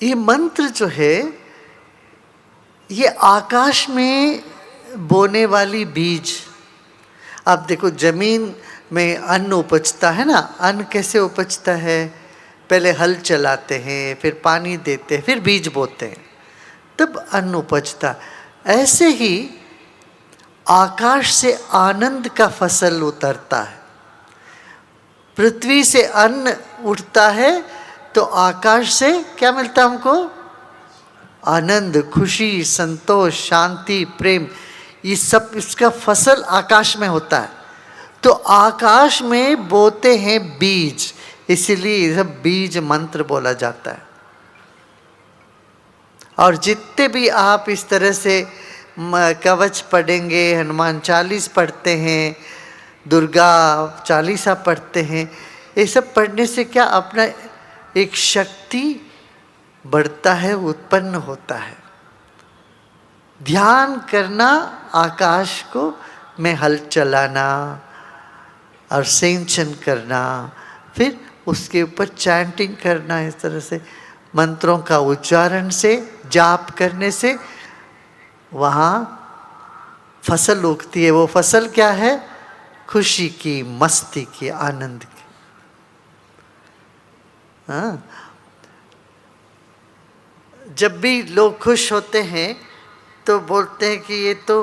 ये मंत्र जो है ये आकाश में बोने वाली बीज। आप देखो जमीन में अन्न उपजता है ना, अन्न कैसे उपजता है? पहले हल चलाते हैं, फिर पानी देते हैं, फिर बीज बोते हैं, तब अन्न उपजता। ऐसे ही आकाश से आनंद का फसल उतरता है। पृथ्वी से अन्न उठता है तो आकाश से क्या मिलता हमको? आनंद, खुशी, संतोष, शांति, प्रेम, ये सब इसका फसल आकाश में होता है। तो आकाश में बोते हैं बीज, इसीलिए सब बीज मंत्र बोला जाता है। और जितने भी आप इस तरह से कवच पढ़ेंगे, हनुमान चालीस पढ़ते हैं, दुर्गा चालीसा पढ़ते हैं, ये सब पढ़ने से क्या अपना एक शक्ति बढ़ता है, उत्पन्न होता है। ध्यान करना, आकाश को में हल चलाना और सिंचन करना, फिर उसके ऊपर चैंटिंग करना, इस तरह से मंत्रों का उच्चारण से, जाप करने से वहाँ फसल उगती है। वो फसल क्या है? खुशी की, मस्ती की, आनंद की। हाँ, जब भी लोग खुश होते हैं तो बोलते हैं कि ये तो,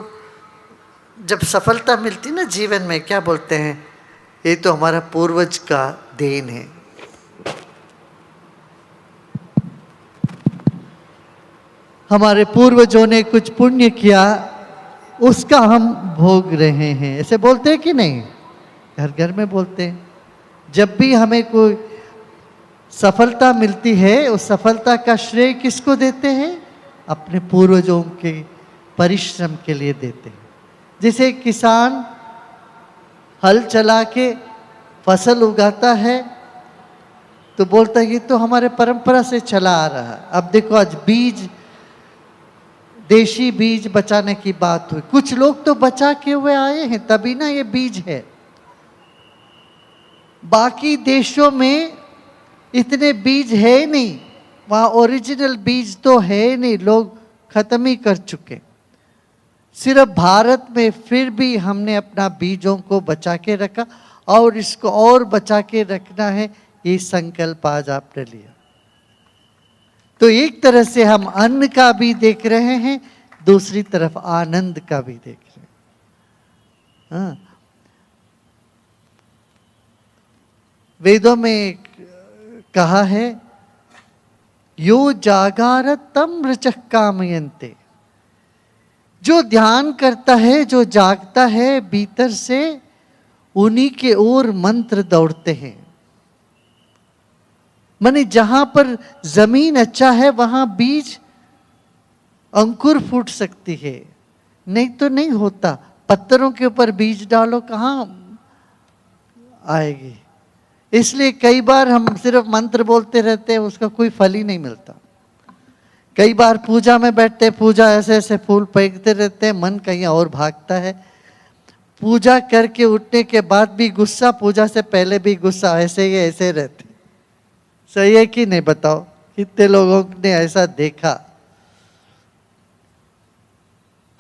जब सफलता मिलती ना जीवन में, क्या बोलते हैं? ये तो हमारा पूर्वज का देन है। हमारे पूर्वजों ने कुछ पुण्य किया, उसका हम भोग रहे हैं, ऐसे बोलते हैं कि नहीं? घर घर में बोलते हैं। जब भी हमें कोई सफलता मिलती है, उस सफलता का श्रेय किसको देते हैं? अपने पूर्वजों के परिश्रम के लिए देते हैं। जैसे किसान हल चला के फसल उगाता है तो बोलता है ये तो हमारे परंपरा से चला आ रहा है। अब देखो आज बीज, देशी बीज बचाने की बात हुई, कुछ लोग तो बचा के हुए आए हैं, तभी ना ये बीज है। बाकी देशों में इतने बीज है नहीं, वहाँ ओरिजिनल बीज तो है नहीं, लोग खत्म ही कर चुके। सिर्फ भारत में फिर भी हमने अपना बीजों को बचा के रखा, और इसको और बचा के रखना है, ये संकल्प आज आपने लिया। तो एक तरह से हम अन्न का भी देख रहे हैं, दूसरी तरफ आनंद का भी देख रहे हैं। हाँ, वेदों में कहा है, यो जागारत तम ऋचः कामयन्ते। जो ध्यान करता है, जो जागता है भीतर से, उन्हीं के ओर मंत्र दौड़ते हैं। माने जहां पर जमीन अच्छा है वहां बीज अंकुर फूट सकती है, नहीं तो नहीं होता। पत्थरों के ऊपर बीज डालो, कहाँ आएगी? इसलिए कई बार हम सिर्फ मंत्र बोलते रहते हैं, उसका कोई फल ही नहीं मिलता। कई बार पूजा में बैठते, पूजा ऐसे ऐसे फूल फेंकते रहते हैं, मन कहीं और भागता है। पूजा करके उठने के बाद भी गुस्सा, पूजा से पहले भी गुस्सा, ऐसे ही ऐसे रहते। सही है कि नहीं? बताओ, कितने लोगों ने ऐसा देखा?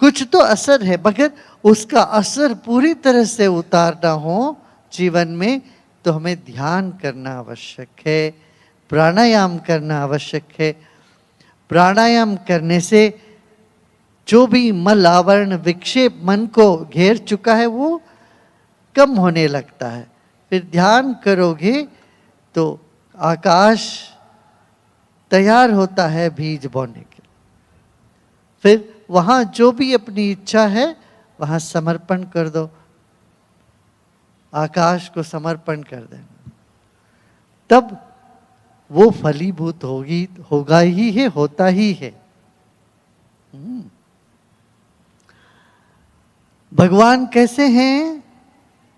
कुछ तो असर है, मगर उसका असर पूरी तरह से उतारना हो जीवन में तो हमें ध्यान करना आवश्यक है, प्राणायाम करना आवश्यक है। प्राणायाम करने से जो भी मल आवरण विक्षेप मन को घेर चुका है वो कम होने लगता है। फिर ध्यान करोगे तो आकाश तैयार होता है बीज बोने के। फिर वहाँ जो भी अपनी इच्छा है वहाँ समर्पण कर दो, आकाश को समर्पण कर देना, तब वो फलीभूत होगी, होगा ही है, होता ही है। भगवान कैसे हैं?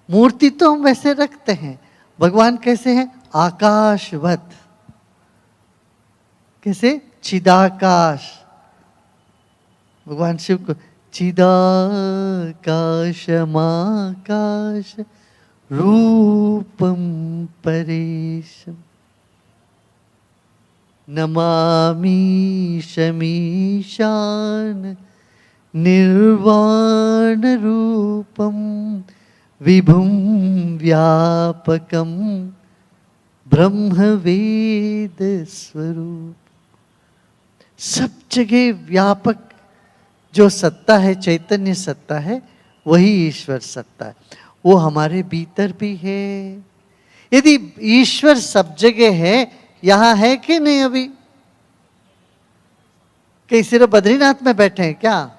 मूर्ति तो हम वैसे रखते हैं, भगवान कैसे हैं? आकाशवत। कैसे? चिदाकाश। भगवान शिव को चिदाकाशमाकाश रूपम परेशम। नमामि शमीशान निर्वाण रूपम विभुम व्यापकम ब्रह्म वेद स्वरूप। सब जगह व्यापक जो सत्ता है, चैतन्य सत्ता है, वही ईश्वर सत्ता है। वो हमारे भीतर भी है। यदि ईश्वर सब जगह है, यहां है कि नहीं? अभी कहीं सिर्फ बद्रीनाथ में बैठे हैं क्या?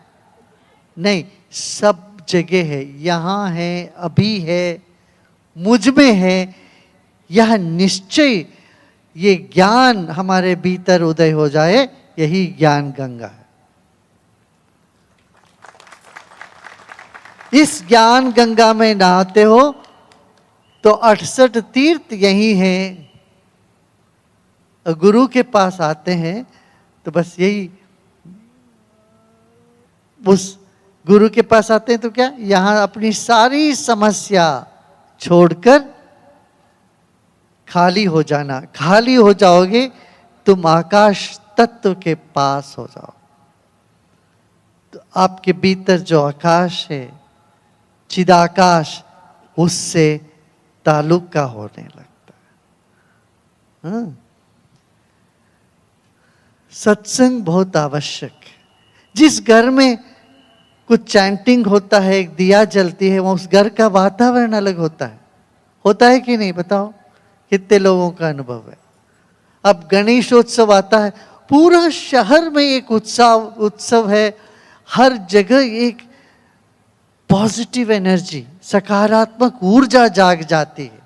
नहीं, सब जगह है। यहां है, अभी है, मुझ में है। यह निश्चय, ये ज्ञान हमारे भीतर उदय हो जाए, यही ज्ञान गंगा है। इस ज्ञान गंगा में नहाते हो तो 68 तीर्थ यही हैं। गुरु के पास आते हैं तो बस यही, उस गुरु के पास आते हैं तो क्या, यहां अपनी सारी समस्या छोड़कर खाली हो जाना। खाली हो जाओगे, तुम आकाश तत्व के पास हो जाओ। तो आपके भीतर जो आकाश है, चिदाकाश, उससे ताल्लुका होने लगता है। हाँ? सत्संग बहुत आवश्यक है। जिस घर में कुछ चैंटिंग होता है, एक दिया जलती है, वो उस घर का वातावरण अलग होता है कि नहीं? बताओ कितने लोगों का अनुभव है। अब गणेशोत्सव आता है, पूरा शहर में एक उत्सव है। हर जगह एक पॉजिटिव एनर्जी, सकारात्मक ऊर्जा जाग जाती है।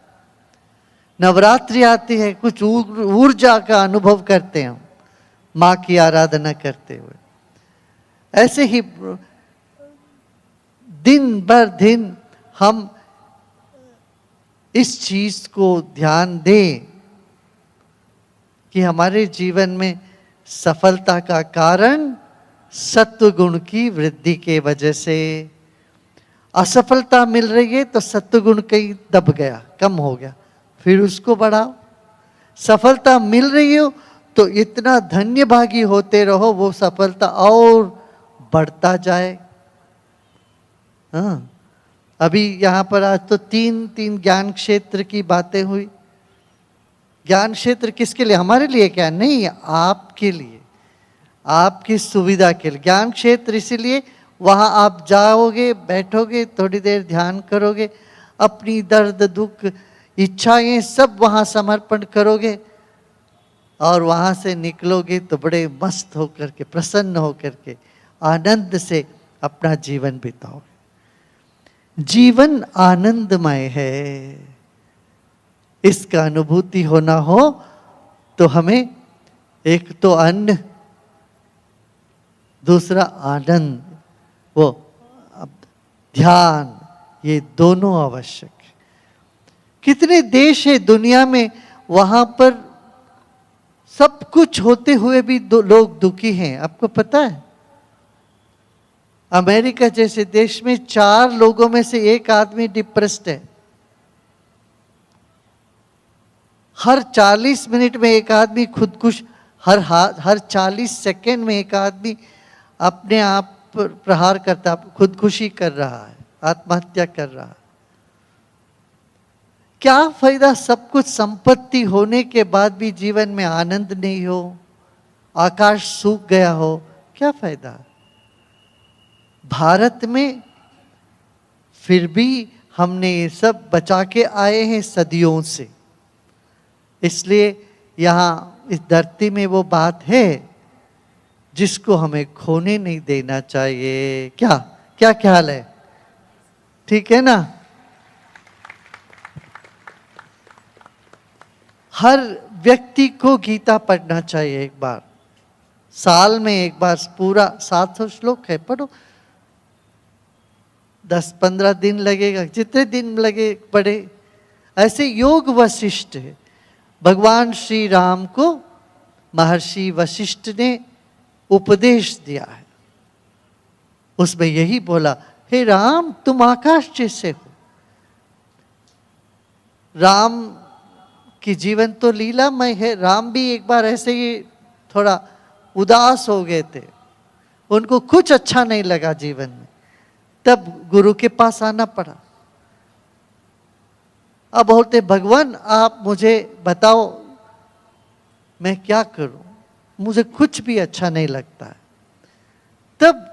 नवरात्रि आती है, कुछ ऊर्जा का अनुभव करते हैं हम माँ की आराधना करते हुए। ऐसे ही दिन भर दिन हम इस चीज को ध्यान दें कि हमारे जीवन में सफलता का कारण सत्व गुण की वृद्धि के वजह से। असफलता मिल रही है तो सत्व गुण कहीं दब गया, कम हो गया, फिर उसको बढ़ाओ। सफलता मिल रही हो तो इतना धन्य भागी होते रहो, वो सफलता और बढ़ता जाए। हाँ, अभी यहाँ पर आज तो तीन ज्ञान क्षेत्र की बातें हुई। ज्ञान क्षेत्र किसके लिए? हमारे लिए क्या? नहीं, आपके लिए, आपकी सुविधा के लिए। ज्ञान क्षेत्र इसीलिए, वहाँ आप जाओगे, बैठोगे, थोड़ी देर ध्यान करोगे, अपनी दर्द दुख इच्छाएं सब वहाँ समर्पण करोगे और वहाँ से निकलोगे तो बड़े मस्त होकर के, प्रसन्न होकर के, आनंद से अपना जीवन बिताओगे। जीवन आनंदमय है, इसका अनुभूति होना हो तो हमें एक तो अन्न, दूसरा आनंद, वो ध्यान, ये दोनों आवश्यक है। कितने देश है दुनिया में, वहां पर सब कुछ होते हुए भी लोग दुखी हैं। आपको पता है? अमेरिका जैसे देश में 4 लोगों में से 1 आदमी डिप्रेस्ड है। हर 40 मिनट में एक आदमी खुदकुश, हर 40 सेकेंड में एक आदमी अपने आप पर प्रहार करता, खुदकुशी कर रहा है, आत्महत्या कर रहा है। क्या फायदा सब कुछ संपत्ति होने के बाद भी जीवन में आनंद नहीं हो, आकाश सूख गया हो, क्या फायदा? भारत में फिर भी हमने ये सब बचा के आए हैं सदियों से। इसलिए यहाँ इस धरती में वो बात है जिसको हमें खोने नहीं देना चाहिए। क्या क्या ख्याल है? ठीक है ना? हर व्यक्ति को गीता पढ़ना चाहिए एक बार, साल में एक बार। पूरा 700 श्लोक है, पढ़ो। 10-15 दिन लगेगा, जितने दिन लगे पढ़े। ऐसे योग वशिष्ठ है। भगवान श्री राम को महर्षि वशिष्ठ ने उपदेश दिया है। उसमें यही बोला, हे राम तुम आकाश जैसे हो। राम की जीवन तो लीलामय है। राम भी एक बार ऐसे ही थोड़ा उदास हो गए थे, उनको कुछ अच्छा नहीं लगा जीवन में, तब गुरु के पास आना पड़ा। अब बोलते भगवान आप मुझे बताओ मैं क्या करूं, मुझे कुछ भी अच्छा नहीं लगता है। तब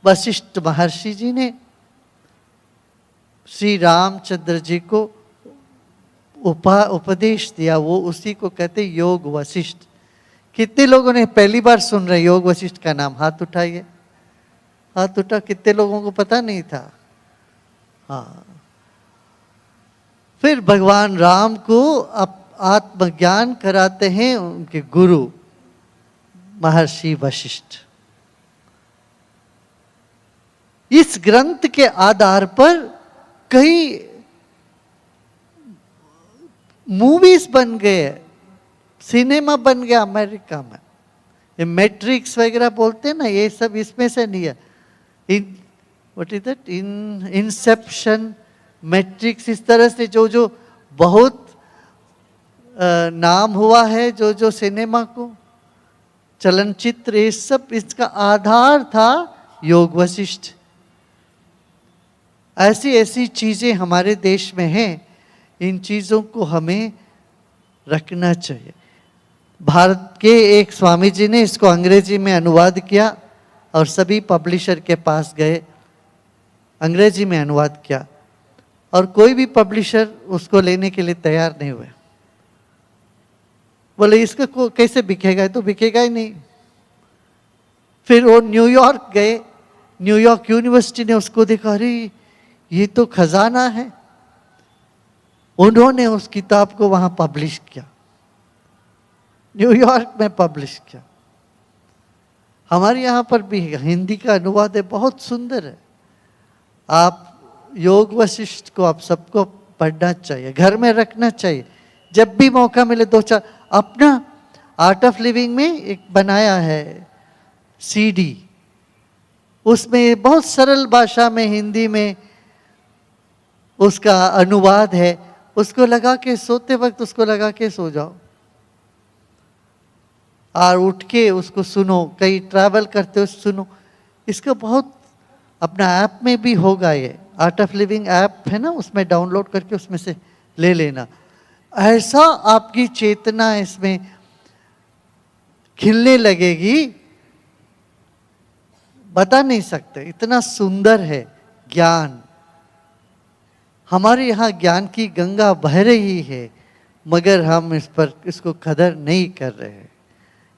वशिष्ठ महर्षि जी ने श्री रामचंद्र जी को उपदेश दिया, वो उसी को कहते योग वशिष्ठ। कितने लोगों ने पहली बार सुन रहे योग वशिष्ठ का नाम? हाथ उठाइए, हाथ उठा। कितने लोगों को पता नहीं था? हाँ। फिर भगवान राम को आत्मज्ञान कराते हैं उनके गुरु महर्षि वशिष्ठ। इस ग्रंथ के आधार पर कई मूवीज बन गए, सिनेमा बन गया अमेरिका में। ये मैट्रिक्स वगैरह बोलते हैं ना, ये सब इसमें से नहीं है। What is that, Inception, matrix, इस तरह से जो जो बहुत नाम हुआ है, जो जो सिनेमा को चलनचित्र, ये सब इसका आधार था योग वशिष्ठ। ऐसी ऐसी चीजें हमारे देश में हैं, इन चीजों को हमें रखना चाहिए। भारत के एक स्वामी जी ने इसको अंग्रेजी में अनुवाद किया और सभी पब्लिशर के पास गए, अंग्रेजी में अनुवाद किया, और कोई भी पब्लिशर उसको लेने के लिए तैयार नहीं हुए। बोले इसको कैसे बिकेगा, तो बिकेगा ही नहीं। फिर वो न्यूयॉर्क गए, न्यूयॉर्क यूनिवर्सिटी ने उसको देखा, अरे ये तो खजाना है। उन्होंने उस किताब को वहां पब्लिश किया, न्यूयॉर्क में पब्लिश किया। हमारे यहाँ पर भी हिंदी का अनुवाद है, बहुत सुंदर है। आप योग वशिष्ठ को आप सबको पढ़ना चाहिए, घर में रखना चाहिए, जब भी मौका मिले दो चार। अपना आर्ट ऑफ लिविंग में एक बनाया है सीडी, उसमें बहुत सरल भाषा में हिंदी में उसका अनुवाद है, उसको लगा के सोते वक्त उसको लगा के सो जाओ और उठ के उसको सुनो, कहीं ट्रैवल करते हो सुनो। इसका बहुत अपना ऐप में भी होगा, ये आर्ट ऑफ लिविंग ऐप है ना, उसमें डाउनलोड करके उसमें से ले लेना। ऐसा आपकी चेतना इसमें खिलने लगेगी, बता नहीं सकते, इतना सुंदर है ज्ञान। हमारे यहाँ ज्ञान की गंगा बह रही है, मगर हम इसको कदर नहीं कर रहे हैं।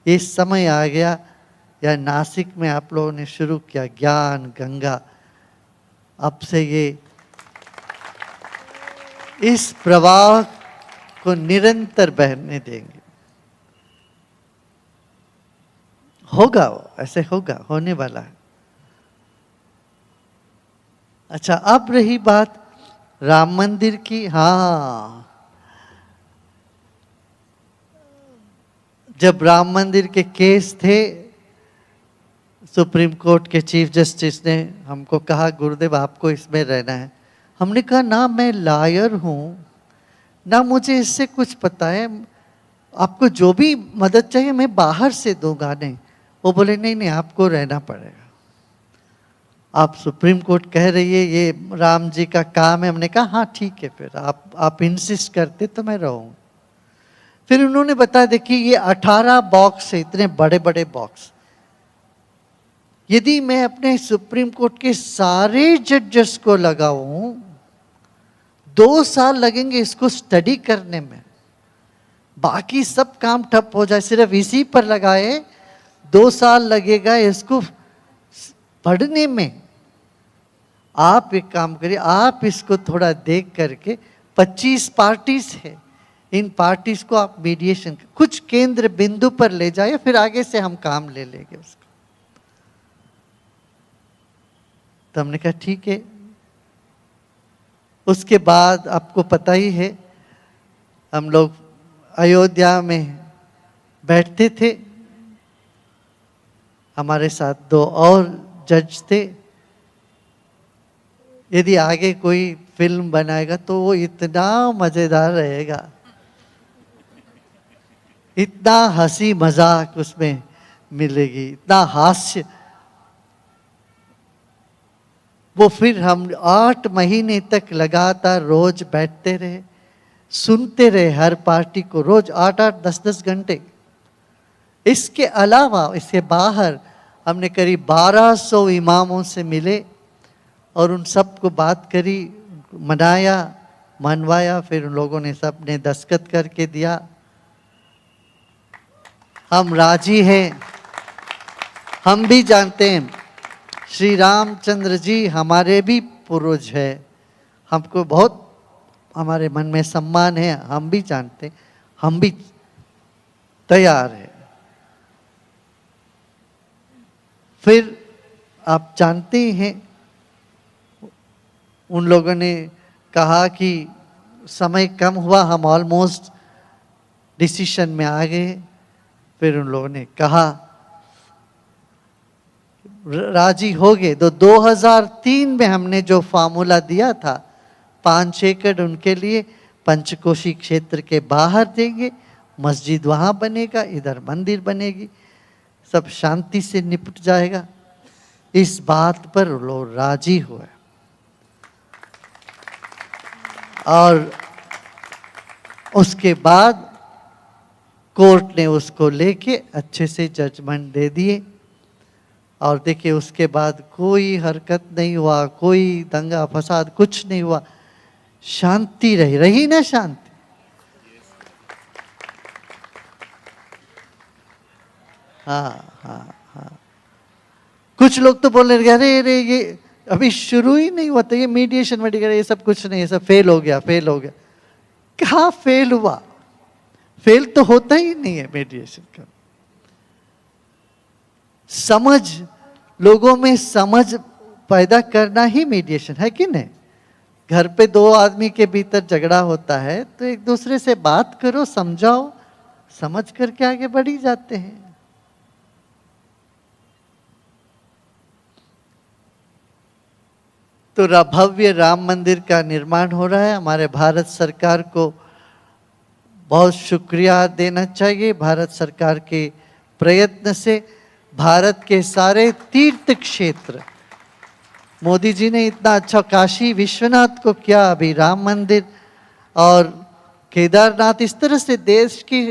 ये समय आ गया, या नासिक में आप लोगों ने शुरू किया ज्ञान गंगा, अब से ये इस प्रवाह को निरंतर बहने देंगे। होगा, ऐसे होगा, होने वाला है। अच्छा, अब रही बात राम मंदिर की। हाँ, जब राम मंदिर के केस थे, सुप्रीम कोर्ट के चीफ जस्टिस ने हमको कहा गुरुदेव आपको इसमें रहना है। हमने कहा ना मैं लायर हूँ, ना मुझे इससे कुछ पता है, आपको जो भी मदद चाहिए मैं बाहर से दूंगा। नहीं, वो बोले नहीं नहीं आपको रहना पड़ेगा, आप सुप्रीम कोर्ट कह रही है ये राम जी का काम है। हमने कहा हाँ ठीक है, फिर आप इंसिस्ट करते तो मैं रहूँ। फिर उन्होंने बताया देखिए ये 18 बॉक्स है, इतने बड़े बड़े बॉक्स, यदि मैं अपने सुप्रीम कोर्ट के सारे जजेस को लगाऊं 2 साल लगेंगे इसको स्टडी करने में, बाकी सब काम ठप हो जाए, सिर्फ इसी पर लगाए 2 साल लगेगा इसको पढ़ने में। आप एक काम करिए, आप इसको थोड़ा देख करके 25 पार्टीज है, इन पार्टीज को आप मीडिएशन कुछ केंद्र बिंदु पर ले जाए, फिर आगे से हम काम ले लेंगे उसको। तो हमने कहा ठीक है। उसके बाद आपको पता ही है हम लोग अयोध्या में बैठते थे, हमारे साथ 2 और जज थे। यदि आगे कोई फिल्म बनाएगा तो वो इतना मजेदार रहेगा। इतना हंसी मजाक उसमें मिलेगी, इतना हास्य। वो फिर हम 8 महीने तक लगातार रोज बैठते रहे, सुनते रहे हर पार्टी को, रोज 8-8, 10-10 घंटे। इसके अलावा इसके बाहर हमने करीब 1200 इमामों से मिले और उन सब को बात करी, मनाया, मनवाया, फिर उन लोगों ने सब ने दस्तखत करके दिया, हम राजी हैं। हम भी जानते हैं श्री रामचंद्र जी हमारे भी पूर्वज है, हमको बहुत हमारे मन में सम्मान है, हम भी जानते, हम भी तैयार हैं। फिर आप जानते हैं उन लोगों ने कहा कि समय कम हुआ, हम ऑलमोस्ट डिसीशन में आ गए। फिर उन लोगों ने कहा, राजी हो गए। तो 2003 में हमने जो फार्मूला दिया था, 5 एकड़ उनके लिए पंचकोशी क्षेत्र के बाहर देंगे, मस्जिद वहाँ बनेगा, इधर मंदिर बनेगी, सब शांति से निपट जाएगा। इस बात पर लोग राजी हुए और उसके बाद कोर्ट ने उसको लेके अच्छे से जजमेंट दे दिए। और देखिए उसके बाद कोई हरकत नहीं हुआ, कोई दंगा फसाद कुछ नहीं हुआ, शांति रही ना शांति। हाँ हाँ हाँ। कुछ लोग तो बोलने लगे, अरे अरे ये अभी शुरू ही नहीं हुआ था, ये मीडिएशन वगैरह ये सब कुछ नहीं, ये सब फेल हो गया, फेल हो गया। कहाँ फेल हुआ? फेल तो होता ही नहीं है मीडिएशन का। समझ, लोगों में समझ पैदा करना ही मीडिएशन है कि नहीं? घर पे 2 आदमी के भीतर झगड़ा होता है तो एक दूसरे से बात करो, समझाओ, समझ करके आगे बढ़ी जाते हैं। तो भव्य राम मंदिर का निर्माण हो रहा है। हमारे भारत सरकार को बहुत शुक्रिया देना चाहिए। भारत सरकार के प्रयत्न से भारत के सारे तीर्थ क्षेत्र, मोदी जी ने इतना अच्छा काशी विश्वनाथ को किया, अभी राम मंदिर और केदारनाथ, इस तरह से देश की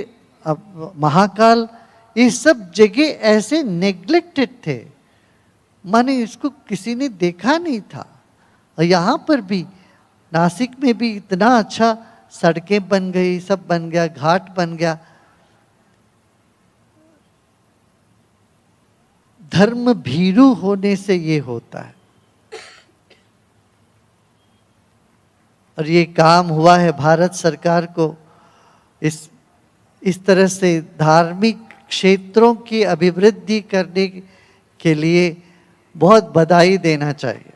महाकाल, ये सब जगह ऐसे नेग्लेक्टेड थे, माने इसको किसी ने देखा नहीं था। और यहाँ पर भी नासिक में भी इतना अच्छा सड़कें बन गई, सब बन गया, घाट बन गया। धर्म भीरू होने से ये होता है। और ये काम हुआ है भारत सरकार को इस तरह से धार्मिक क्षेत्रों की अभिवृद्धि करने के लिए बहुत बधाई देना चाहिए।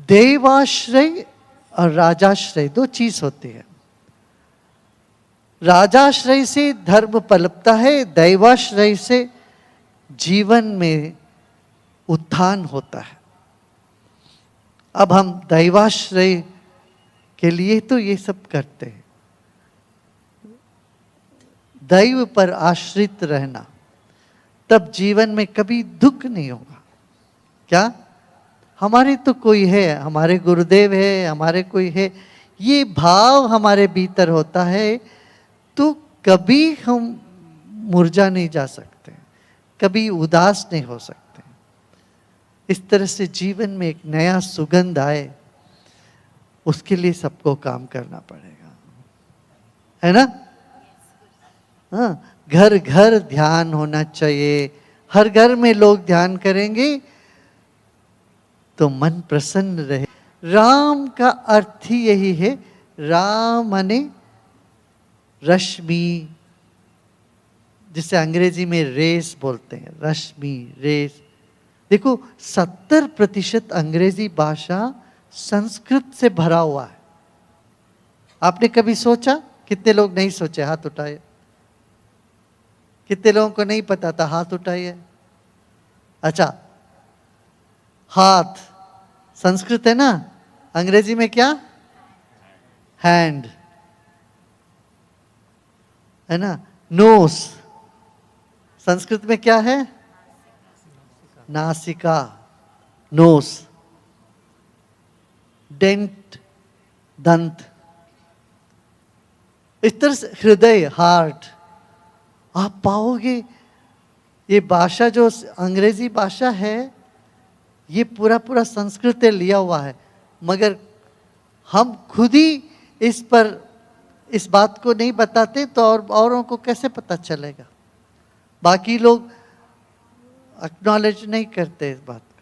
देवाश्रय और राजाश्रय 2 चीज होती है। राजाश्रय से धर्म पलपता है, दैवाश्रय से जीवन में उत्थान होता है। अब हम दैवाश्रय के लिए तो ये सब करते हैं, दैव पर आश्रित रहना, तब जीवन में कभी दुख नहीं होगा। क्या? हमारे तो कोई है, हमारे गुरुदेव है, हमारे कोई है, ये भाव हमारे भीतर होता है तो कभी हम मुरझा नहीं जा सकते, कभी उदास नहीं हो सकते। इस तरह से जीवन में एक नया सुगंध आए, उसके लिए सबको काम करना पड़ेगा, है ना? हाँ, घर घर ध्यान होना चाहिए। हर घर में लोग ध्यान करेंगे तो मन प्रसन्न रहे। राम का अर्थ ही यही है। राम माने रश्मि, जिसे अंग्रेजी में रेस बोलते हैं, रश्मि, रेस। देखो 70% अंग्रेजी भाषा संस्कृत से भरा हुआ है। आपने कभी सोचा? कितने लोग नहीं सोचे? हाथ उठाए। कितने लोगों को नहीं पता था? हाथ उठाइए। अच्छा, हाथ, संस्कृत है ना, अंग्रेजी में क्या? हैंड, है ना। नोज, संस्कृत में क्या है? नासिका, नोस। डेंट, दंत। इस तरह से हृदय, हार्ट। आप पाओगे ये भाषा जो अंग्रेजी भाषा है, ये पूरा पूरा संस्कृत से लिया हुआ है, मगर हम खुद ही इस पर इस बात को नहीं बताते तो और औरों को कैसे पता चलेगा? बाकी लोग एक्नॉलेज नहीं करते इस बात को।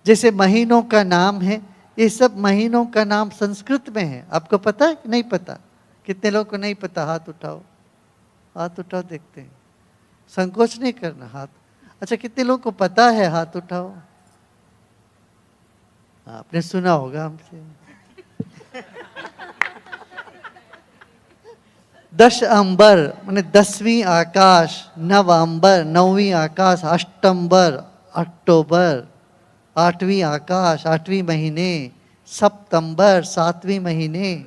जैसे महीनों का नाम है, ये सब महीनों का नाम संस्कृत में है। आपको पता है कि नहीं पता? कितने लोगों को नहीं पता? हाथ उठाओ, हाथ उठाओ, देखते हैं। संकोच नहीं करना, हाथ। अच्छा, कितने लोगों को पता है? हाथ उठाओ। आपने सुना होगा हमसे। दश अंबर माने 10वीं आकाश, नव अंबर 9वीं आकाश, अष्टंबर अक्टूबर 8वीं आकाश 8वीं महीने, सितंबर 7वीं महीने,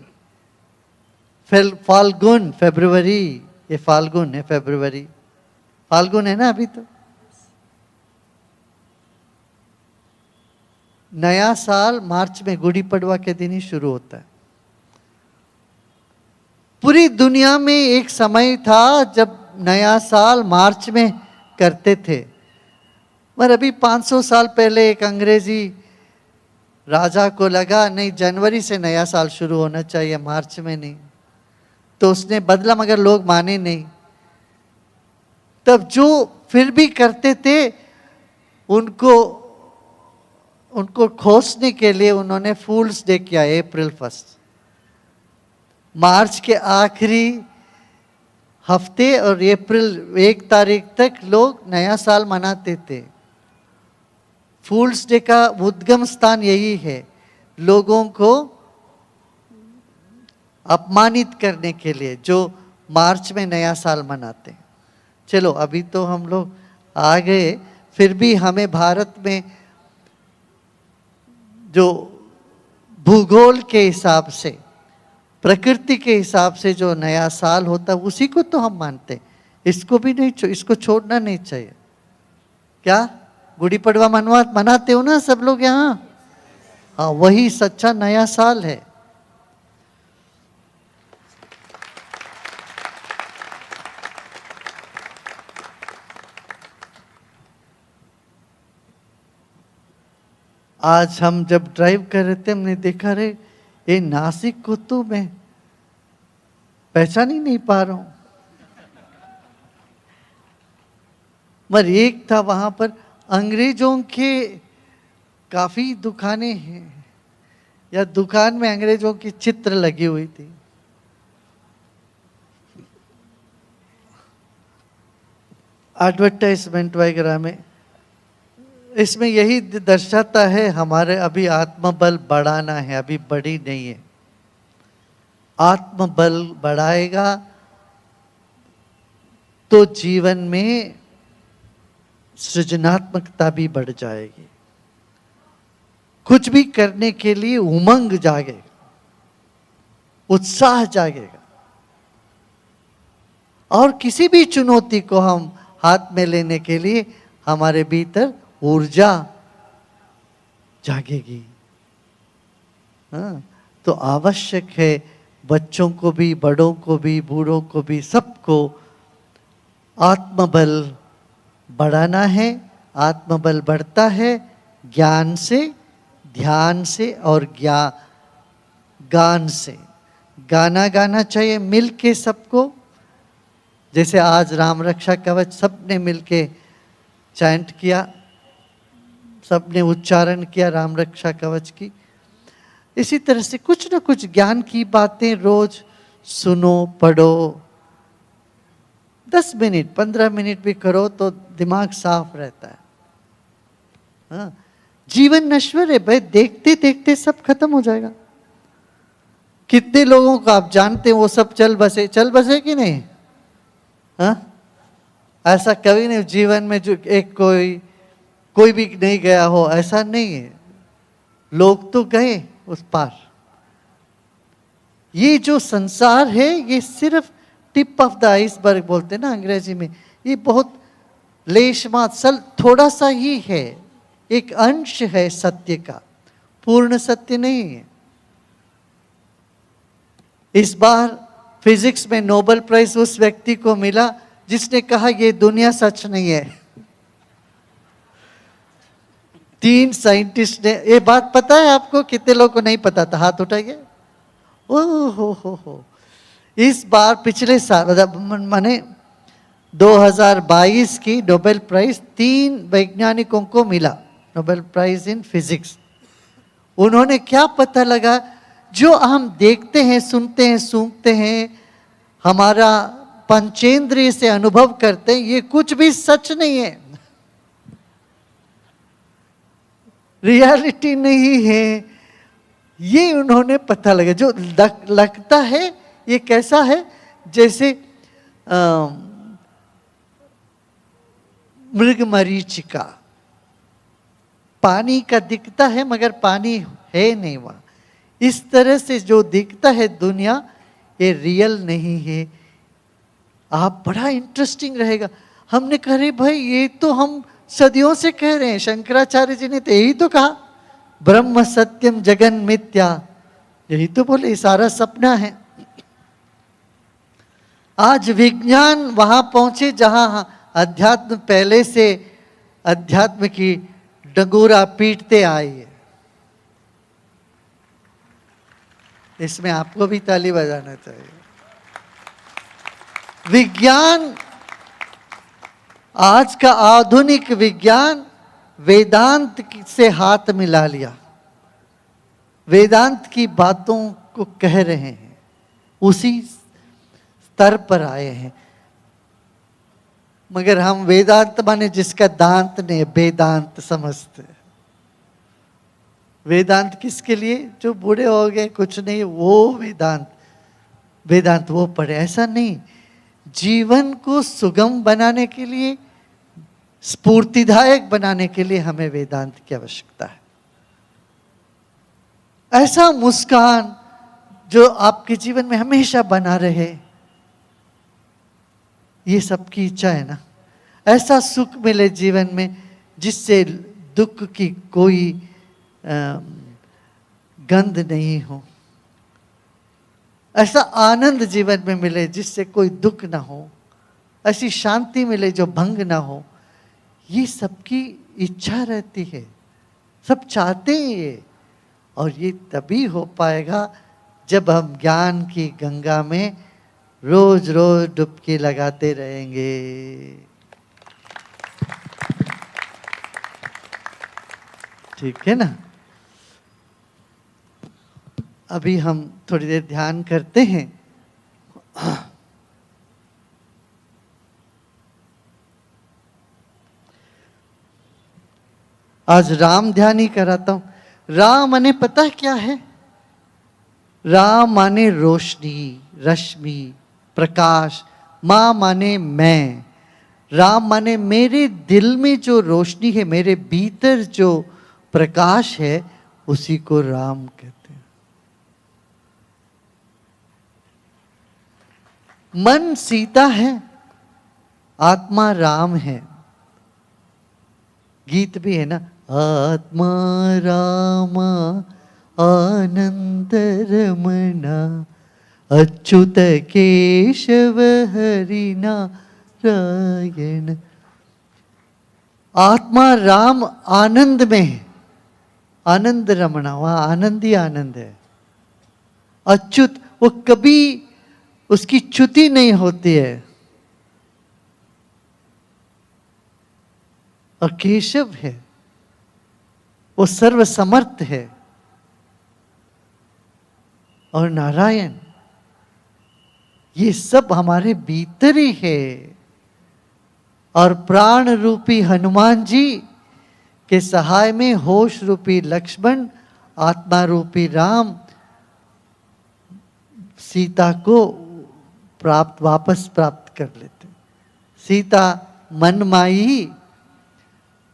फाल्गुन फरवरी, ये फाल्गुन है, फरवरी फाल्गुन है ना अभी तो। नया साल मार्च में गुड़ी पड़वा के दिन ही शुरू होता है। पूरी दुनिया में एक समय था जब नया साल मार्च में करते थे, पर अभी 500 साल पहले एक अंग्रेजी राजा को लगा नहीं, जनवरी से नया साल शुरू होना चाहिए, मार्च में नहीं, तो उसने बदला, मगर लोग माने नहीं। तब जो फिर भी करते थे उनको खोसने के लिए उन्होंने फूल्स डे किया, अप्रैल 1। मार्च के आखिरी हफ्ते और अप्रैल 1 तारीख तक लोग नया साल मनाते थे। फूल्स डे का उद्गम स्थान यही है, लोगों को अपमानित करने के लिए जो मार्च में नया साल मनाते हैं। चलो अभी तो हम लोग आ गए, फिर भी हमें भारत में जो भूगोल के हिसाब से, प्रकृति के हिसाब से जो नया साल होता है उसी को तो हम मानते हैं। इसको भी नहीं, इसको छोड़ना नहीं चाहिए। क्या गुड़ी पड़वा मनाते हो ना सब लोग यहाँ? हाँ, वही सच्चा नया साल है। आज हम जब ड्राइव कर रहे थे, हमने देखा रे ये नासिक को तो मैं पहचान ही नहीं पा रहा हूं। मगर एक था वहां पर अंग्रेजों के काफी दुकानें हैं, या दुकान में अंग्रेजों की चित्र लगी हुई थी। एडवर्टाइजमेंट वगैरह में, इसमें यही दर्शाता है हमारे अभी आत्मबल बढ़ाना है, अभी बढ़ी नहीं है। आत्मबल बढ़ाएगा तो जीवन में सृजनात्मकता भी बढ़ जाएगी, कुछ भी करने के लिए उमंग जागेगा, उत्साह जागेगा, और किसी भी चुनौती को हम हाथ में लेने के लिए हमारे भीतर ऊर्जा जागेगी। हाँ, तो आवश्यक है बच्चों को भी, बड़ों को भी, बूढ़ों को भी, सबको आत्मबल बढ़ाना है। आत्मबल बढ़ता है ज्ञान से, ध्यान से और गान से। गाना गाना चाहिए मिल के सबको, जैसे आज राम रक्षा कवच सबने मिल के चैंट किया, सबने उच्चारण किया राम रक्षा कवच की। इसी तरह से कुछ न कुछ ज्ञान की बातें रोज सुनो, पढ़ो। 10 मिनट 15 मिनट भी करो तो दिमाग साफ रहता है। हाँ, जीवन नश्वर है भाई, देखते देखते सब खत्म हो जाएगा। कितने लोगों को आप जानते हैं वो सब चल बसे कि नहीं? हाँ, ऐसा कभी नहीं जीवन में जो एक कोई कोई भी नहीं गया हो, ऐसा नहीं है। लोग तो गए उस पार। ये जो संसार है ये सिर्फ टिप ऑफ द आइसबर्ग बोलते हैं ना अंग्रेजी में, ये बहुत लेश मात्र थोड़ा सा ही है, एक अंश है सत्य का, पूर्ण सत्य नहीं है। इस बार फिजिक्स में नोबेल प्राइज उस व्यक्ति को मिला जिसने कहा ये दुनिया सच नहीं है। 3 साइंटिस्ट ने, ये बात पता है आपको? कितने लोगों को नहीं पता था? हाथ उठाइए। ओह हो। इस बार पिछले साल माने 2022 की नोबेल प्राइज 3 वैज्ञानिकों को मिला, नोबेल प्राइज इन फिजिक्स। उन्होंने क्या पता लगा, जो हम देखते हैं, सुनते हैं, सूंघते हैं, हमारा पंचेंद्रिय से अनुभव करते हैं, ये कुछ भी सच नहीं है, रियलिटी नहीं है। ये उन्होंने पता लगा। जो लगता है ये कैसा है, जैसे मृग मरीचिका, पानी का दिखता है मगर पानी है नहीं वहां। इस तरह से जो दिखता है दुनिया, ये रियल नहीं है। आप बड़ा इंटरेस्टिंग रहेगा। हमने कहा रे भाई, ये तो हम सदियों से कह रहे हैं, शंकराचार्य जी ने तो यही तो कहा, ब्रह्म सत्यम जगन मिथ्या, यही तो बोले, सारा सपना है। आज विज्ञान वहां पहुंचे जहां अध्यात्म पहले से अध्यात्म की डगोरा पीटते आए है। इसमें आपको भी ताली बजाना चाहिए। विज्ञान, आज का आधुनिक विज्ञान वेदांत से हाथ मिला लिया, वेदांत की बातों को कह रहे हैं, उसी स्तर पर आए हैं। मगर हम वेदांत माने जिसका दांत नहीं, वेदांत समझते। वेदांत किसके लिए? जो बूढ़े हो गए, कुछ नहीं, वो वेदांत, वेदांत वो पढ़े, ऐसा नहीं। जीवन को सुगम बनाने के लिए, स्फूर्तिदायक बनाने के लिए हमें वेदांत की आवश्यकता है। ऐसा मुस्कान जो आपके जीवन में हमेशा बना रहे, ये सबकी इच्छा है ना। ऐसा सुख मिले जीवन में जिससे दुख की कोई गंध नहीं हो, ऐसा आनंद जीवन में मिले जिससे कोई दुख ना हो, ऐसी शांति मिले जो भंग ना हो। ये सबकी इच्छा रहती है, सब चाहते हैं ये। और ये तभी हो पाएगा जब हम ज्ञान की गंगा में रोज रोज डुबकी लगाते रहेंगे। ठीक है ना? अभी हम थोड़ी देर ध्यान करते हैं। आज राम ध्यान ही कराता हूं। राम माने पता है क्या है? राम माने रोशनी, रश्मि, प्रकाश। मां माने मैं। राम माने मेरे दिल में जो रोशनी है, मेरे भीतर जो प्रकाश है, उसी को राम कहते हैं। मन सीता है, आत्मा राम है। गीत भी है ना, आत्मा रामा आनंद रमना अच्युत केशव हरि नारायण। आत्मा राम आनंद में है, आनंद रमना, वहां आनंद ही आनंद है। अच्युत, वो कभी उसकी च्युति नहीं होती है। और केशव है, वो सर्वसमर्थ है। और नारायण, ये सब हमारे भीतर ही है। और प्राण रूपी हनुमान जी के सहाय में होश रूपी लक्ष्मण, आत्मा रूपी राम सीता को वापस प्राप्त कर लेते। सीता मनमाई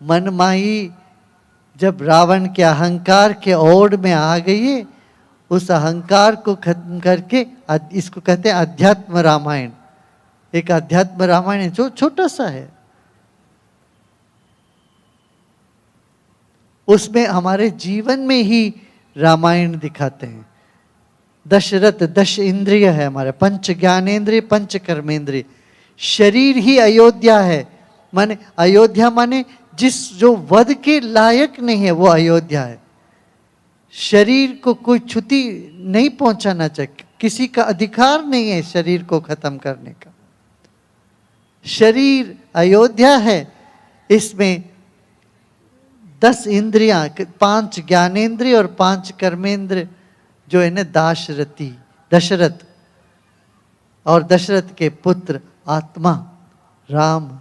मनमाई जब रावण के अहंकार के ओर में आ गई है, उस अहंकार को खत्म करके इसको कहते हैं अध्यात्म रामायण। एक अध्यात्म रामायण है जो छोटा सा है, उसमें हमारे जीवन में ही रामायण दिखाते हैं। दशरथ 10 इंद्रिय है हमारे, पंच ज्ञानेन्द्रिय पंच कर्मेंद्रिय। शरीर ही अयोध्या है, माने अयोध्या माने जो वध के लायक नहीं है वो अयोध्या है। शरीर को कोई क्षति नहीं पहुंचाना चाहिए, किसी का अधिकार नहीं है शरीर को खत्म करने का। शरीर अयोध्या है, इसमें 10 इंद्रियां, 5 ज्ञानेन्द्रिय और 5 कर्मेंद्र जो है ना दशरथ और दशरथ के पुत्र आत्मा राम।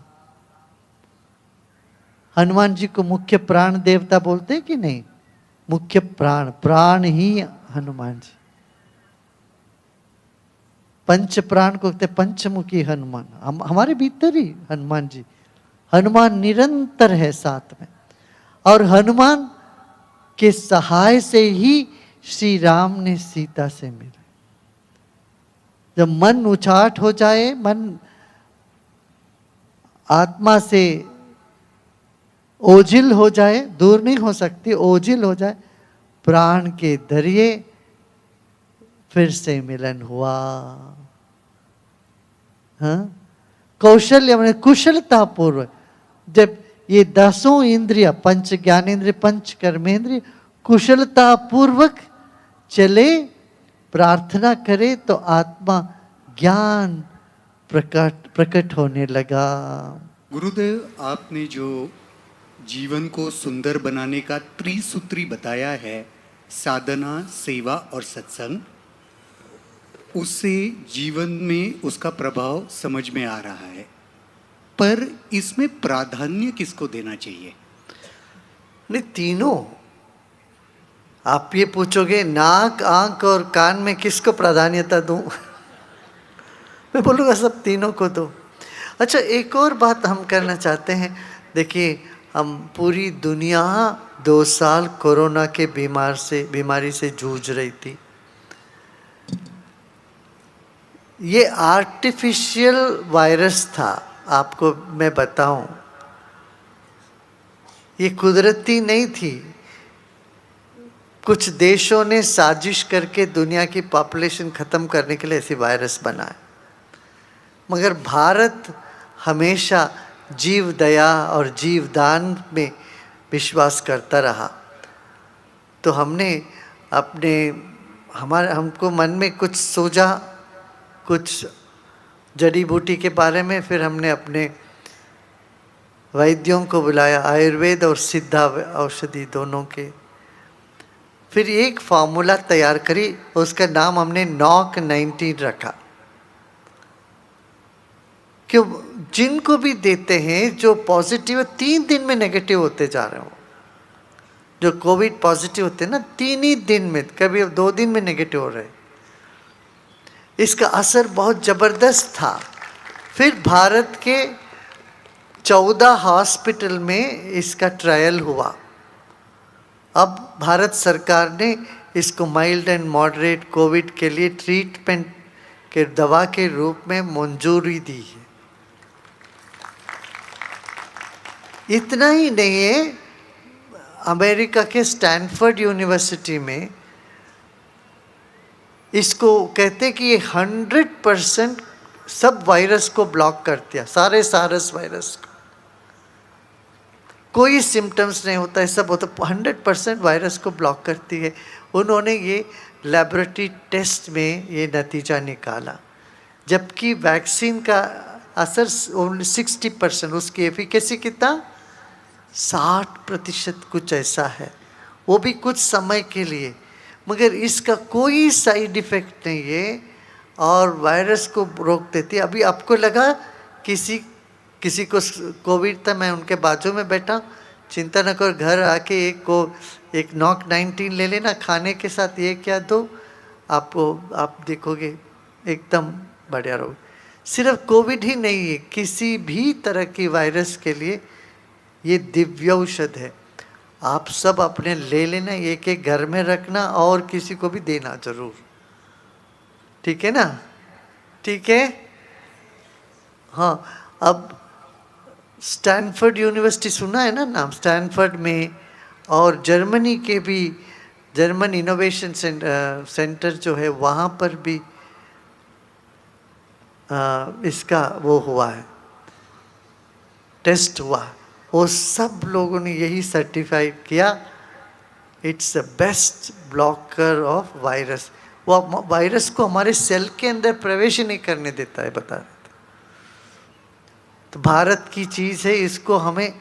हनुमान जी को मुख्य प्राण देवता बोलते हैं कि नहीं? मुख्य प्राण ही हनुमान जी। पंच प्राण को कहते पंचमुखी हनुमान, हमारे भीतर ही हनुमान जी। हनुमान निरंतर है साथ में, और हनुमान के सहाय से ही श्री राम ने सीता से मिले। जब मन उचाट हो जाए, मन आत्मा से ओझिल हो जाए, दूर नहीं हो सकती, ओझिल हो जाए, प्राण के दरिए फिर से मिलन हुआ। हाँ, कौशल्य मैंने कुशलता पूर्वक जब ये 10 इंद्रिय, पंच ज्ञानेन्द्रिय पंच कर्मेंद्रिय कुशलता पूर्वक चले, प्रार्थना करे तो आत्मा ज्ञान प्रकट होने लगा। गुरुदेव, आपने जो जीवन को सुंदर बनाने का त्रिसूत्री बताया है, साधना, सेवा और सत्संग, उससे जीवन में उसका प्रभाव समझ में आ रहा है, पर इसमें प्राधान्य किसको देना चाहिए? नहीं, तीनों। आप ये पूछोगे नाक, आंख और कान में किसको प्राधान्यता दूं? मैं बोलूँगा सब तीनों को दो। अच्छा, एक और बात हम करना चाहते हैं। देखिए, हम पूरी दुनिया 2 साल कोरोना के बीमारी से जूझ रही थी। ये आर्टिफिशियल वायरस था, आपको मैं बताऊं, ये कुदरती नहीं थी। कुछ देशों ने साजिश करके दुनिया की पॉपुलेशन खत्म करने के लिए ऐसी वायरस बनाए, मगर भारत हमेशा जीव दया और जीव दान में विश्वास करता रहा। तो हमको मन में कुछ सूझा, कुछ जड़ी बूटी के बारे में। फिर हमने अपने वैद्यों को बुलाया, आयुर्वेद और सिद्धा औषधि दोनों के। फिर एक फार्मूला तैयार करी, उसका नाम हमने नॉक 19 रखा। क्यों? जिनको भी देते हैं जो पॉजिटिव 3 दिन में नेगेटिव होते जा रहे हो, जो कोविड पॉजिटिव होते हैं ना, 3 ही दिन में, कभी 2 दिन में नेगेटिव हो रहे। इसका असर बहुत ज़बरदस्त था। फिर भारत के 14 हॉस्पिटल में इसका ट्रायल हुआ। अब भारत सरकार ने इसको माइल्ड एंड मॉडरेट कोविड के लिए ट्रीटमेंट के दवा के रूप में मंजूरी दी है। इतना ही नहीं है, अमेरिका के स्टैनफोर्ड यूनिवर्सिटी में इसको कहते कि ये 100% सब वायरस को ब्लॉक कर दिया, सारे सारस वायरस को। कोई सिम्टम्स नहीं होता है, सब होता, 100% वायरस को ब्लॉक करती है। उन्होंने ये लैबोरेटरी टेस्ट में ये नतीजा निकाला, जबकि वैक्सीन का असर 60%, उसकी एफिकेसी कितना, 60% कुछ ऐसा है, वो भी कुछ समय के लिए। मगर इसका कोई साइड इफ़ेक्ट नहीं है और वायरस को रोक देती है। अभी आपको लगा किसी को कोविड था, मैं उनके बाजू में बैठा, चिंता न कर, घर आके एक नॉक 19 ले लेना, खाने के साथ ये क्या दो, आप देखोगे एकदम बढ़िया रहोगे। सिर्फ कोविड ही नहीं है, किसी भी तरह की वायरस के लिए ये दिव्य औषध है। आप सब अपने ले लेना, एक एक घर में रखना और किसी को भी देना जरूर, ठीक है ना? ठीक है। हाँ, अब स्टैनफोर्ड यूनिवर्सिटी सुना है ना नाम? स्टैनफोर्ड में और जर्मनी के भी, जर्मन इनोवेशन सेंटर जो है वहाँ पर भी इसका वो हुआ है, टेस्ट हुआ। वो सब लोगों ने यही सर्टिफाई किया, it's the best blocker of virus. वो वायरस को हमारे सेल के अंदर प्रवेश ही नहीं करने देता है, बता रहे थे। तो भारत की चीज़ है, इसको हमें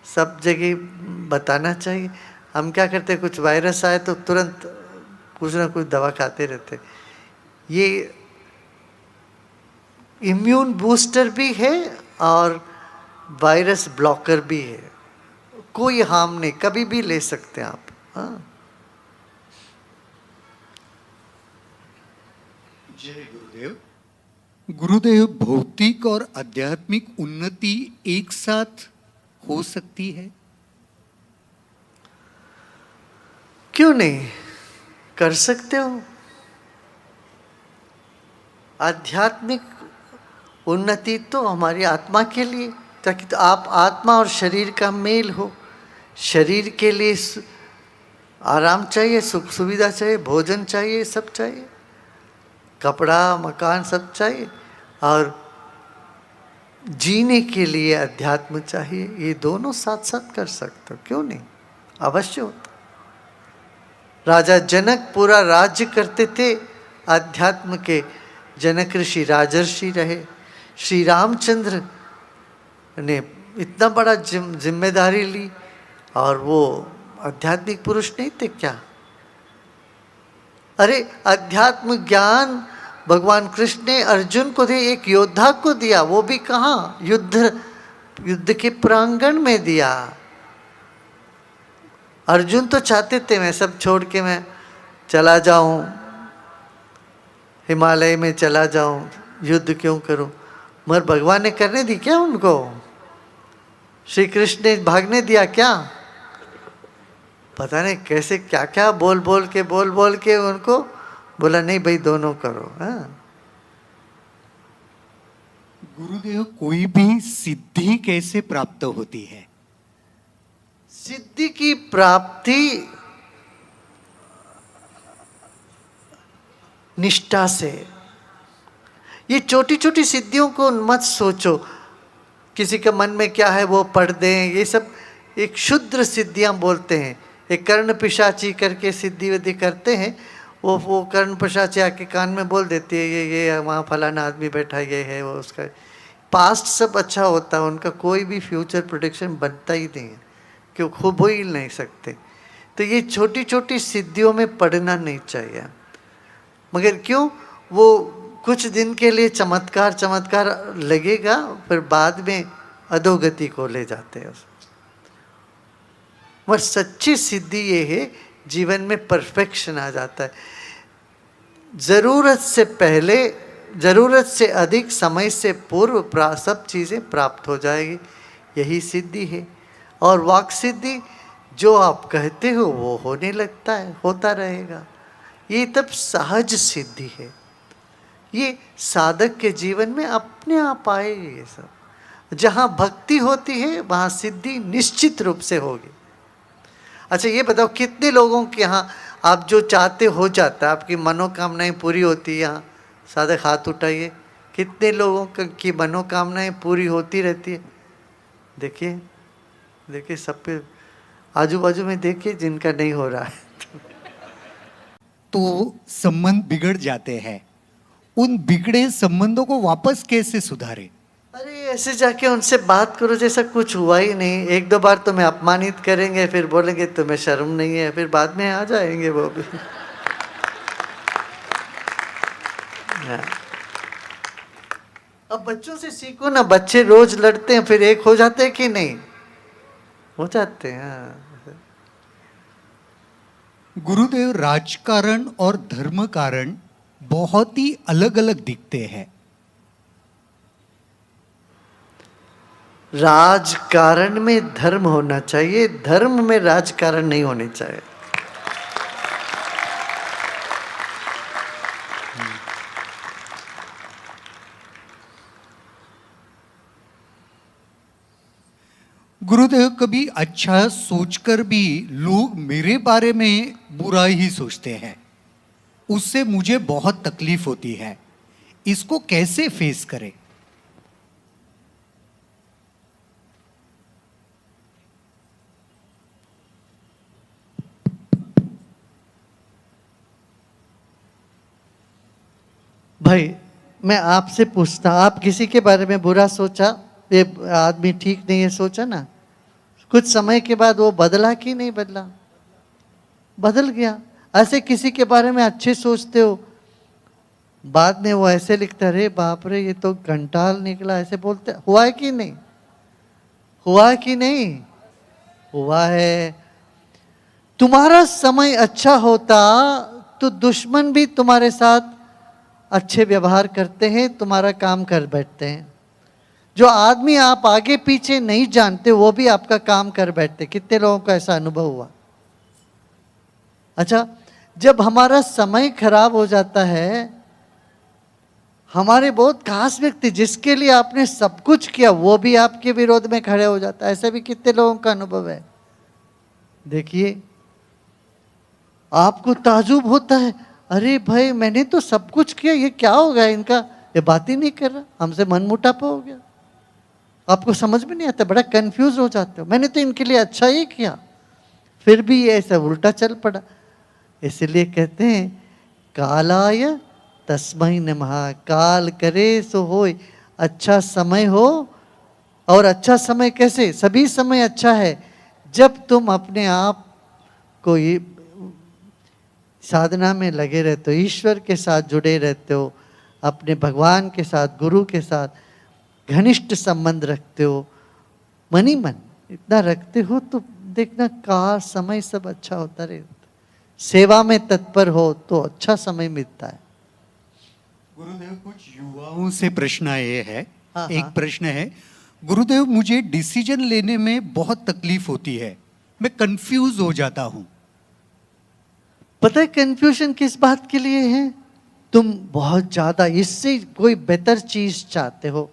सब जगह बताना चाहिए। हम क्या करते, कुछ वायरस आए तो तुरंत कुछ ना कुछ दवा खाते रहते। ये इम्यून बूस्टर भी है और वायरस ब्लॉकर भी है, कोई हार्म नहीं, कभी भी ले सकते हैं आप। हाँ, जय गुरुदेव। गुरुदेव, भौतिक और आध्यात्मिक उन्नति एक साथ हो सकती है? क्यों नहीं, कर सकते हो। आध्यात्मिक उन्नति तो हमारी आत्मा के लिए, ताकि तो आप आत्मा और शरीर का मेल हो। शरीर के लिए आराम चाहिए, सुख सुविधा चाहिए, भोजन चाहिए, सब चाहिए, कपड़ा मकान सब चाहिए, और जीने के लिए अध्यात्म चाहिए। ये दोनों साथ साथ कर सकते हो, क्यों नहीं, अवश्य होता। राजा जनक पूरा राज्य करते थे अध्यात्म के, जनक ऋषि राजर्षि रहे। श्री रामचंद्र ने इतना बड़ा जिम्मेदारी ली, और वो आध्यात्मिक पुरुष नहीं थे क्या? अरे अध्यात्म ज्ञान भगवान कृष्ण ने अर्जुन को दिया, एक योद्धा को दिया, वो भी कहाँ, युद्ध के प्रांगण में दिया। अर्जुन तो चाहते थे मैं सब छोड़ के मैं चला जाऊं, हिमालय में चला जाऊं, युद्ध क्यों करूं, मगर भगवान ने करने दी क्या उनको? श्री कृष्ण ने भागने दिया क्या? पता नहीं कैसे क्या क्या बोल बोल के उनको बोला, नहीं भाई दोनों करो। हाँ, गुरुदेव, कोई भी सिद्धि कैसे प्राप्त होती है? सिद्धि की प्राप्ति निष्ठा से। ये छोटी छोटी सिद्धियों को मत सोचो, किसी के मन में क्या है वो पढ़ दें, ये सब एक क्षुद्र सिद्धियां बोलते हैं। एक कर्ण पिशाची करके सिद्धि विद्धि करते हैं, वो कर्ण पिशाची आके कान में बोल देती है, ये वहाँ फलाना आदमी बैठा, ये है वो, उसका पास्ट सब अच्छा होता है, उनका कोई भी फ्यूचर प्रोडिक्शन बनता ही नहीं है, क्यों, खूब हो ही नहीं सकते। तो ये छोटी छोटी सिद्धियों में पढ़ना नहीं चाहिए। मगर क्यों, वो कुछ दिन के लिए चमत्कार लगेगा, फिर बाद में अधोगति को ले जाते हैं। मगर सच्ची सिद्धि ये है, जीवन में परफेक्शन आ जाता है। ज़रूरत से पहले, ज़रूरत से अधिक, समय से पूर्व सब चीज़ें प्राप्त हो जाएगी, यही सिद्धि है। और वाक सिद्धि, जो आप कहते हो वो होने लगता है, होता रहेगा। ये तब सहज सिद्धि है, ये साधक के जीवन में अपने आप आएगी। ये सब जहाँ भक्ति होती है वहाँ सिद्धि निश्चित रूप से होगी। अच्छा ये बताओ, कितने लोगों के यहाँ आप जो चाहते हो जाता है, आपकी मनोकामनाएं पूरी होती है? यहाँ साधक हाथ उठाइए, कितने लोगों की मनोकामनाएं पूरी होती रहती है? देखिए देखिए, सब पे आजू बाजू में देखिए जिनका नहीं हो रहा है। तो संबंध बिगड़ जाते हैं, उन बिगड़े संबंधों को वापस कैसे सुधारें? अरे ऐसे जाके उनसे बात करो जैसा कुछ हुआ ही नहीं। एक दो बार तुम्हें अपमानित करेंगे, फिर बोलेंगे तुम्हें शर्म नहीं है, फिर बाद में आ जाएंगे वो भी। अब बच्चों से सीखो ना, बच्चे रोज लड़ते हैं, फिर एक हो जाते हैं कि नहीं? हो जाते हैं। गुरुदेव, राजकारण और धर्म कारण बहुत ही अलग अलग दिखते हैं। राजकारण में धर्म होना चाहिए, धर्म में राजकारण नहीं होने चाहिए। गुरुदेव, कभी अच्छा सोचकर भी लोग मेरे बारे में बुरा ही सोचते हैं, उससे मुझे बहुत तकलीफ होती है। इसको कैसे फेस करें? भाई मैं आपसे पूछता, आप किसी के बारे में बुरा सोचा, ये आदमी ठीक नहीं है सोचा ना, कुछ समय के बाद वो बदला कि नहीं बदला? बदल गया। ऐसे किसी के बारे में अच्छे सोचते हो, बाद में वो ऐसे लिखता, अरे बाप रे ये तो घंटाल निकला, ऐसे बोलते। हुआ है कि नहीं? हुआ है कि नहीं? हुआ है। तुम्हारा समय अच्छा होता तो दुश्मन भी तुम्हारे साथ अच्छे व्यवहार करते हैं, तुम्हारा काम कर बैठते हैं। जो आदमी आप आगे पीछे नहीं जानते वो भी आपका काम कर बैठते। कितने लोगों का ऐसा अनुभव हुआ? अच्छा, जब हमारा समय खराब हो जाता है, हमारे बहुत खास व्यक्ति जिसके लिए आपने सब कुछ किया वो भी आपके विरोध में खड़े हो जाता है। ऐसे भी कितने लोगों का अनुभव है। देखिए, आपको ताजुब होता है, अरे भाई मैंने तो सब कुछ किया, ये क्या हो गया इनका, ये बात ही नहीं कर रहा, हमसे मन मुटापा हो गया। आपको समझ में नहीं आता, बड़ा कंफ्यूज हो जाते हो। मैंने तो इनके लिए अच्छा ही किया, फिर भी ये ऐसा उल्टा चल पड़ा। इसलिए कहते हैं कालाय तस्मै नमः, काल करे सो होय। अच्छा समय हो, और अच्छा समय कैसे? सभी समय अच्छा है जब तुम अपने आप को साधना में लगे रहते हो, ईश्वर के साथ जुड़े रहते हो, अपने भगवान के साथ, गुरु के साथ घनिष्ठ संबंध रखते हो, मन ही मन इतना रखते हो तो देखना काल समय सब अच्छा होता रहता। सेवा में तत्पर हो तो अच्छा समय मिलता है। गुरुदेव, कुछ युवाओं से प्रश्न आए हैं। हाँ, एक हाँ। प्रश्न है, गुरुदेव मुझे डिसीजन लेने में बहुत तकलीफ होती है, मैं कंफ्यूज हो जाता हूँ। पता है कंफ्यूजन किस बात के लिए है? तुम बहुत ज्यादा इससे कोई बेहतर चीज चाहते हो,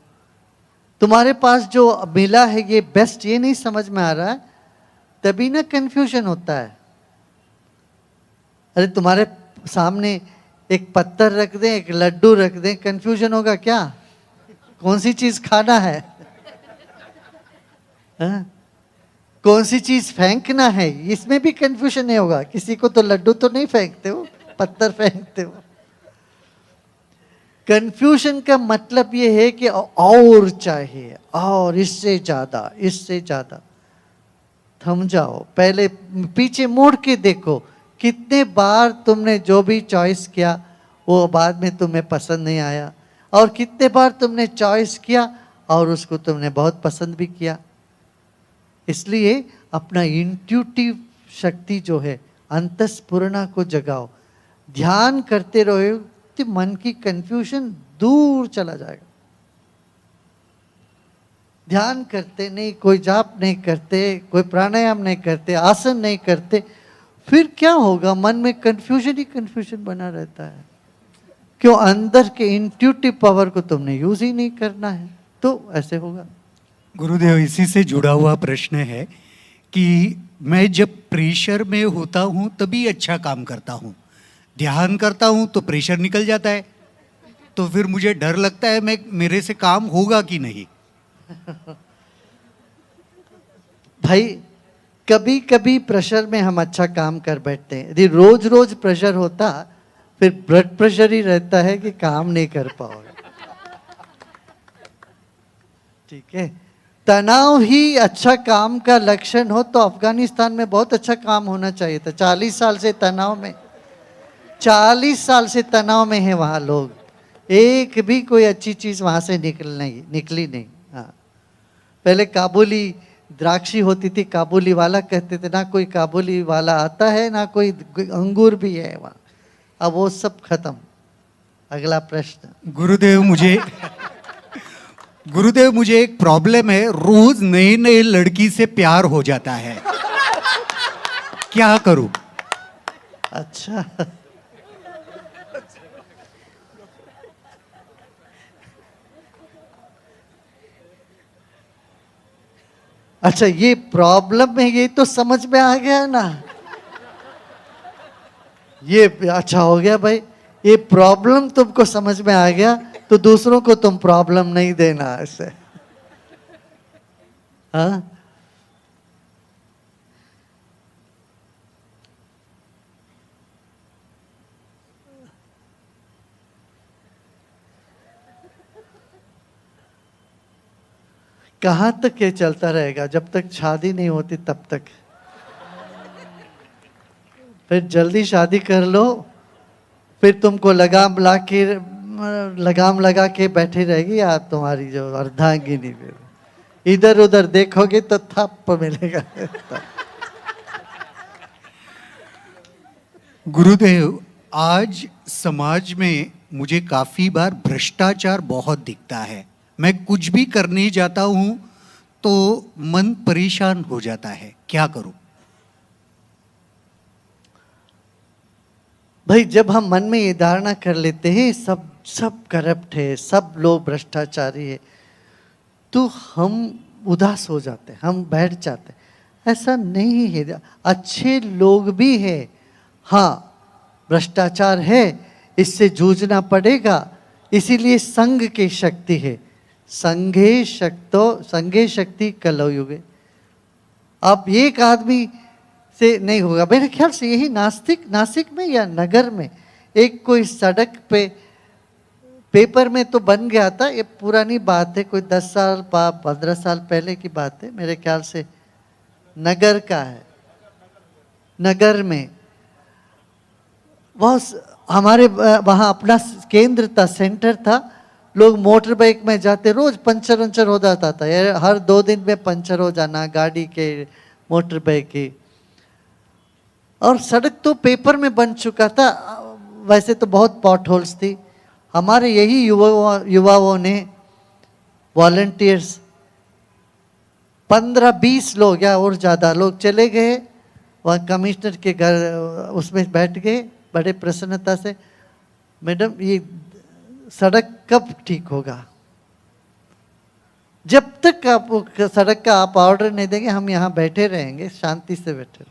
तुम्हारे पास जो मिला है ये बेस्ट, ये नहीं समझ में आ रहा है, तभी ना कंफ्यूजन होता है। अरे तुम्हारे सामने एक पत्थर रख दें, एक लड्डू रख दें, कंफ्यूजन होगा क्या? कौन सी चीज खाना है? हाँ? कौन सी चीज फेंकना है, इसमें भी कंफ्यूजन नहीं होगा। किसी को तो लड्डू तो नहीं फेंकते हो, पत्थर फेंकते हो। कंफ्यूजन का मतलब ये है कि और चाहिए, और इससे ज्यादा, इससे ज्यादा। थम जाओ, पहले पीछे मुड़ के देखो, कितने बार तुमने जो भी चॉइस किया वो बाद में तुम्हें पसंद नहीं आया, और कितने बार तुमने चॉइस किया और उसको तुमने बहुत पसंद भी किया। इसलिए अपना इंट्यूटिव शक्ति जो है, अंतस्फुरणा को जगाओ, ध्यान करते रहो तो मन की कंफ्यूजन दूर चला जाएगा। ध्यान करते नहीं, कोई जाप नहीं करते, कोई प्राणायाम नहीं करते, आसन नहीं करते, फिर क्या होगा? मन में कंफ्यूजन ही कंफ्यूजन बना रहता है। क्यों? अंदर के इंट्यूटिव पावर को तुमने यूज ही नहीं करना है, तो ऐसे होगा। गुरुदेव, इसी से जुड़ा हुआ प्रश्न है कि मैं जब प्रेशर में होता हूँ तभी अच्छा काम करता हूँ, ध्यान करता हूँ तो प्रेशर निकल जाता है, तो फिर मुझे डर लगता है मेरे से काम होगा कि नहीं। भाई कभी कभी प्रेशर में हम अच्छा काम कर बैठते हैं, यदि रोज रोज प्रेशर होता फिर ब्लड प्रेशर ही रहता है कि काम नहीं कर पाओगे। ठीक है, तनाव ही अच्छा काम का लक्षण हो तो अफगानिस्तान में बहुत अच्छा काम होना चाहिए था। 40 साल से तनाव में, 40 साल से तनाव में है वहाँ लोग, एक भी कोई अच्छी चीज वहां से निकली नहीं। हाँ, पहले काबुली द्राक्षी होती थी, काबुली वाला कहते थे, ना कोई काबुली वाला आता है ना कोई अंगूर भी है वहाँ, अब वो सब खत्म। अगला प्रश्न। गुरुदेव, गुरुदेव मुझे एक प्रॉब्लम है, रोज नए नए लड़की से प्यार हो जाता है, क्या करूं? अच्छा, अच्छा ये प्रॉब्लम है, ये तो समझ में आ गया ना। ये अच्छा हो गया भाई, ये प्रॉब्लम तुमको समझ में आ गया तो दूसरों को तुम प्रॉब्लम नहीं देना ऐसे। हाँ, कहाँ तक ये चलता रहेगा? जब तक शादी नहीं होती तब तक। फिर जल्दी शादी कर लो, फिर तुमको लगाम लगा के बैठी रहेगी आप, तुम्हारी जो अर्धांगिनी। फिर इधर उधर देखोगे तो थप्प मिलेगा। गुरुदेव, आज समाज में मुझे काफी बार भ्रष्टाचार बहुत दिखता है। मैं कुछ भी करने जाता हूं तो मन परेशान हो जाता है, क्या करूं? भाई जब हम मन में ये धारणा कर लेते हैं सब सब करप्ट है, सब लोग भ्रष्टाचारी है, तो हम उदास हो जाते हैं, हम बैठ जाते हैं। ऐसा नहीं है, अच्छे लोग भी हैं। हाँ, भ्रष्टाचार है, इससे जूझना पड़ेगा, इसीलिए संघ की शक्ति है। संघे शक्ति कलौ युगे। अब एक आदमी से नहीं होगा। मेरे ख्याल से यही नासिक में या नगर में एक कोई सड़क पे पेपर में तो बन गया था, ये पुरानी बात है, कोई 10 साल 15 साल पहले की बात है, मेरे ख्याल से नगर का है। नगर में हमारे वहाँ अपना केंद्र था, सेंटर था। लोग मोटर बाइक में जाते, रोज पंचर हो जाता था, हर 2 दिन में पंचर हो जाना गाड़ी के, मोटर बाइक की। और सड़क तो पेपर में बन चुका था, वैसे तो बहुत पॉट होल्स थी। हमारे यही युवाओं ने वॉलंटियर्स 15-20 लोग या और ज़्यादा लोग चले गए वहाँ कमिश्नर के घर, उसमें बैठ गए बड़े प्रसन्नता से, मैडम ये सड़क कब ठीक होगा? जब तक आप सड़क का आप ऑर्डर नहीं देंगे हम यहाँ बैठे रहेंगे, शांति से बैठे।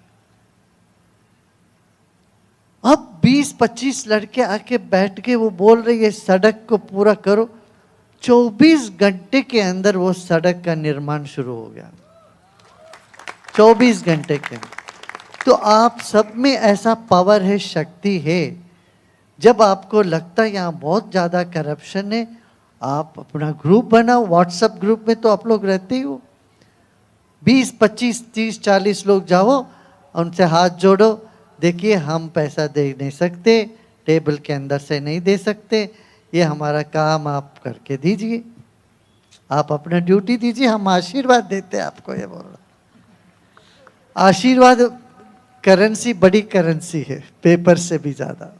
अब 20-25 लड़के आके बैठ के वो बोल रहे ये सड़क को पूरा करो। 24 घंटे के अंदर वो सड़क का निर्माण शुरू हो गया, 24 घंटे के अंदर। तो आप सब में ऐसा पावर है, शक्ति है। जब आपको लगता है यहाँ बहुत ज़्यादा करप्शन है, आप अपना ग्रुप बनाओ। व्हाट्सएप ग्रुप में तो आप लोग रहते ही हो, 20, 25, 30, 40 लोग जाओ, उनसे हाथ जोड़ो, देखिए हम पैसा दे नहीं सकते, टेबल के अंदर से नहीं दे सकते, ये हमारा काम आप करके दीजिए, आप अपना ड्यूटी दीजिए, हम आशीर्वाद देते हैं आपको। ये बोल रहा, आशीर्वाद करेंसी, बड़ी करेंसी है पेपर से भी ज़्यादा।